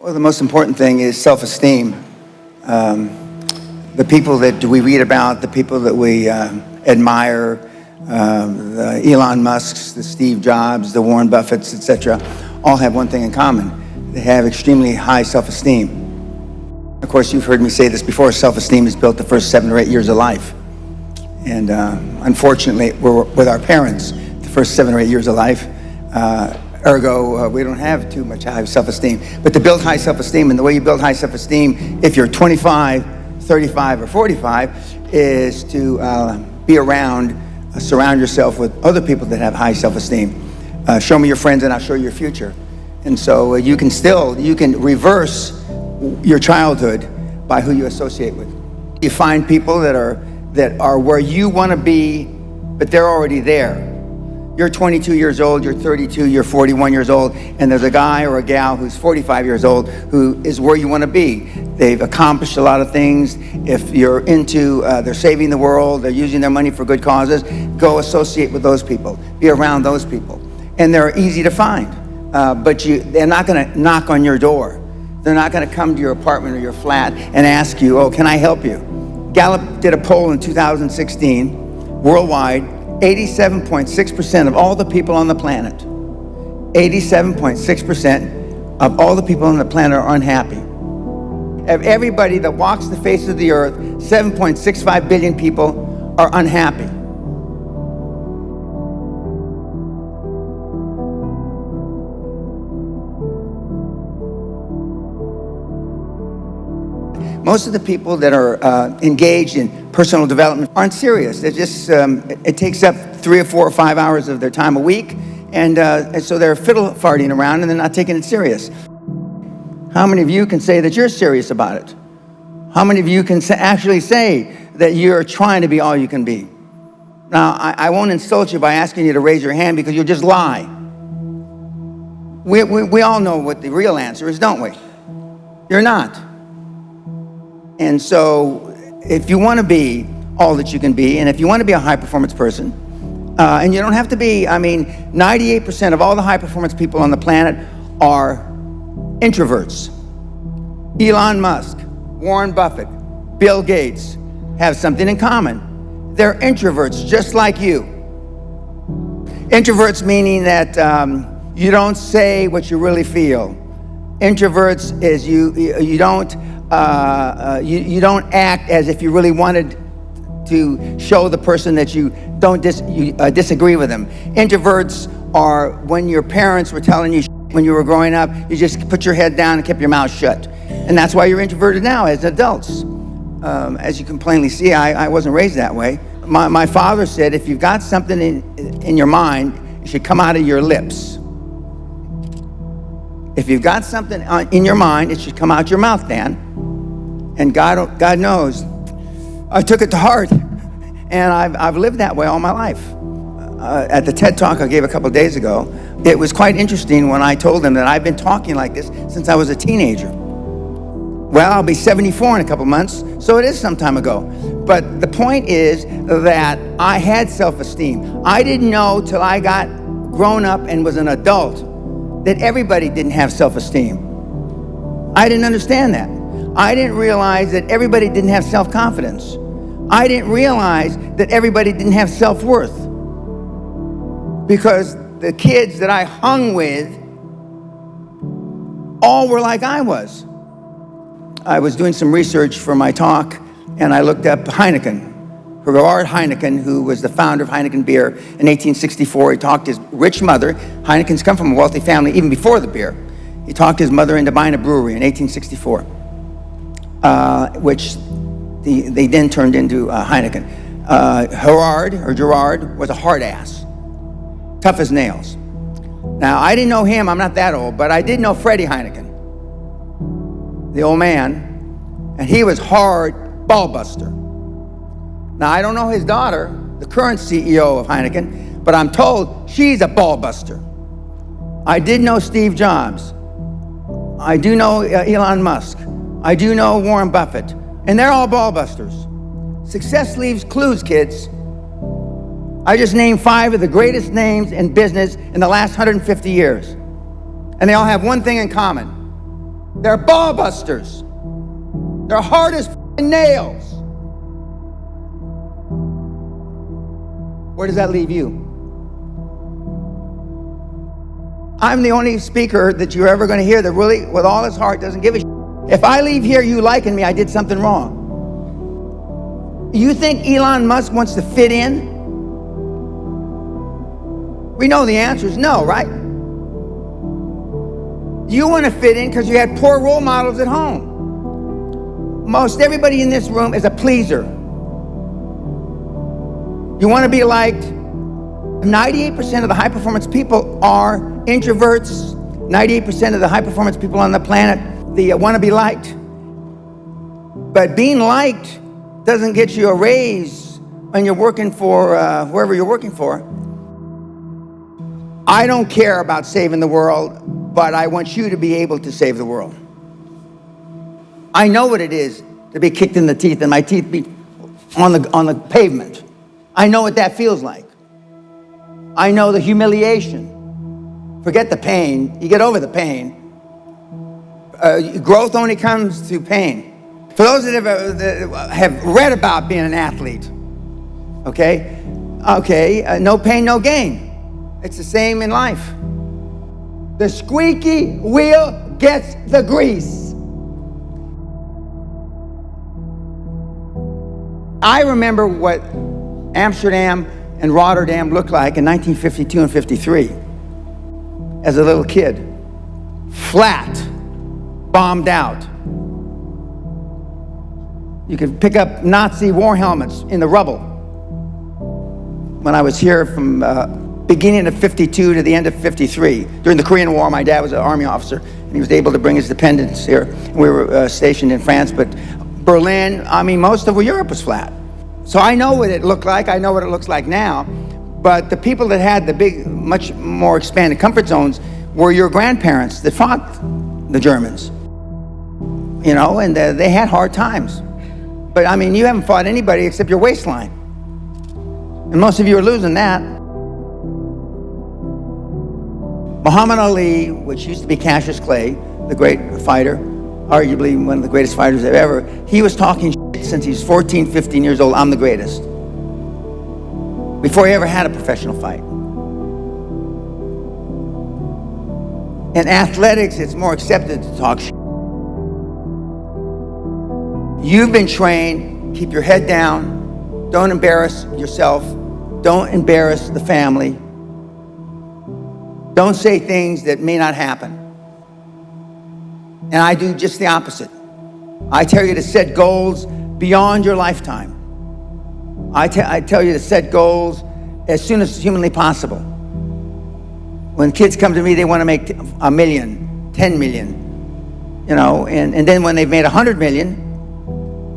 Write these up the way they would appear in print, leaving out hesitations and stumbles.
Well, the most important thing is self-esteem. The people that we read about, the people that we admire, the Elon Musks, the Steve Jobs, the Warren Buffetts, etc., all have one thing in common. They have extremely high self-esteem. Of course, you've heard me say this before, self-esteem is built the first 7 or 8 years of life. And unfortunately, we're with our parents the first 7 or 8 years of life. Ergo, we don't have too much high self-esteem. But to build high self-esteem, and the way you build high self-esteem, if you're 25, 35, or 45, is to be around, surround yourself with other people that have high self-esteem. Show me your friends and I'll show you your future. And so you can reverse your childhood by who you associate with. You find people that are where you want to be, but they're already there. You're 22 years old, you're 32, you're 41 years old, and there's a guy or a gal who's 45 years old who is where you want to be. They've accomplished a lot of things. If you're into, they're saving the world, they're using their money for good causes, go associate with those people. Be around those people. And they're easy to find, but they're not going to knock on your door. They're not going to come to your apartment or your flat and ask you, oh, can I help you? Gallup did a poll in 2016, worldwide. 87.6% of all the people on the planet, 87.6% of all the people on the planet are unhappy. Of everybody that walks the face of the earth, 7.65 billion people are unhappy. Most of the people that are engaged in personal development aren't serious. They're just, it takes up 3 or 4 or 5 hours of their time a week, and so they're fiddle farting around and they're not taking it serious. How many of you can say that you're serious about it? How many of you can actually say that you're trying to be all you can be? Now, I won't insult you by asking you to raise your hand because you'll just lie. We all know what the real answer is, don't we? You're not. And so if you want to be all that you can be, and if you want to be a high-performance person, and you don't have to be, 98% of all the high-performance people on the planet are introverts. Elon Musk, Warren Buffett, Bill Gates have something in common. They're introverts, just like you. Introverts meaning that you don't say what you really feel. Introverts is you don't act as if you really wanted to show the person that you don't disagree with them. Introverts are when your parents were telling you when you were growing up, you just put your head down and kept your mouth shut. And that's why you're introverted now as adults. As you can plainly see, I wasn't raised that way. My father said, if you've got something in your mind, it should come out of your lips. If you've got something in your mind, it should come out your mouth, Dan. And God knows, I took it to heart, and I've lived that way all my life. At the TED Talk I gave a couple days ago, it was quite interesting when I told them that I've been talking like this since I was a teenager. Well, I'll be 74 in a couple months, so it is some time ago. But the point is that I had self-esteem. I didn't know till I got grown up and was an adult that everybody didn't have self-esteem. I didn't understand that. I didn't realize that everybody didn't have self-confidence. I didn't realize that everybody didn't have self-worth. Because the kids that I hung with all were like I was. I was doing some research for my talk, and I looked up Heineken. Gerard Heineken, who was the founder of Heineken beer in 1864, he talked his rich mother. Heineken's come from a wealthy family even before the beer. He talked his mother into buying a brewery in 1864. Which they then turned into Heineken. Gerard was a hard ass, tough as nails. Now, I didn't know him, I'm not that old, but I did know Freddie Heineken, the old man, and he was hard ball buster. Now, I don't know his daughter, the current CEO of Heineken, but I'm told she's a ball buster. I did know Steve Jobs. I do know Elon Musk. I do know Warren Buffett, and they're all ball busters. Success leaves clues, kids. I just named 5 of the greatest names in business in the last 150 years. And they all have one thing in common. They're ball busters. They're hard as nails. Where does that leave you? I'm the only speaker that you're ever going to hear that really, with all his heart, doesn't give a shit. If I leave here you liking me, I did something wrong. You think Elon Musk wants to fit in? We know the answer is no, right? You want to fit in because you had poor role models at home. Most everybody in this room is a pleaser. You want to be liked. 98% of the high-performance people are introverts. 98% of the high-performance people on the planet, they want to be liked. But being liked doesn't get you a raise when you're working for whoever you're working for. I don't care about saving the world, but I want you to be able to save the world. I know what it is to be kicked in the teeth and my teeth be on the pavement. I know what that feels like. I know the humiliation. Forget the pain. You get over the pain. Growth only comes through pain. For those that have read about being an athlete, okay, no pain, no gain. It's the same in life. The squeaky wheel gets the grease. I remember what Amsterdam and Rotterdam looked like in 1952 and 53 as a little kid. Flat, bombed out. You could pick up Nazi war helmets in the rubble. When I was here from beginning of 52 to the end of 53, during the Korean War, my dad was an army officer, and he was able to bring his dependents here. We were stationed in France, but Berlin, most of Europe was flat. So I know what it looked like. I know what it looks like now. But the people that had the big, much more expanded comfort zones were your grandparents that fought the Germans. And they had hard times. But you haven't fought anybody except your waistline. And most of you are losing that. Muhammad Ali, which used to be Cassius Clay, the great fighter, arguably one of the greatest fighters ever, he was talking shit since he was 14, 15 years old. I'm the greatest. Before he ever had a professional fight. In athletics, it's more accepted to talk shit. You've been trained, keep your head down, don't embarrass yourself, don't embarrass the family, don't say things that may not happen. And I do just the opposite. I tell you to set goals beyond your lifetime. I tell you to set goals as soon as humanly possible. When kids come to me, they want to make $1 million, $10 million, and then when they've made $100 million,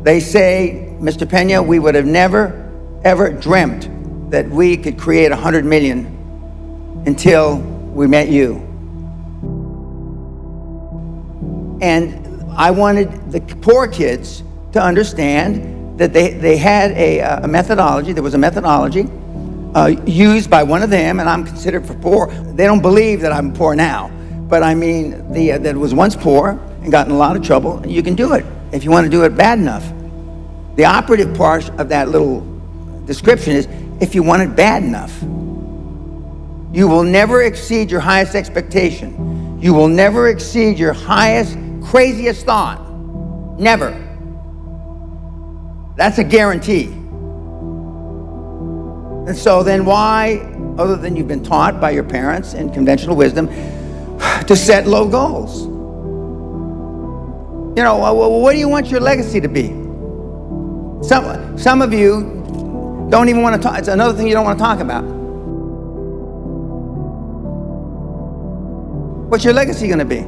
they say, Mr. Peña, we would have never, ever dreamt that we could create $100 million until we met you. And I wanted the poor kids to understand that they had a methodology. There was a methodology used by one of them, and I'm considered for poor. They don't believe that I'm poor now, but that was once poor and got in a lot of trouble. You can do it if you want to do it bad enough. The operative part of that little description is if you want it bad enough. You will never exceed your highest expectation. You will never exceed your highest, craziest thought. Never. That's a guarantee. And so then why, other than you've been taught by your parents in conventional wisdom, to set low goals? What do you want your legacy to be? Some of you don't even want to talk. It's another thing you don't want to talk about. What's your legacy going to be?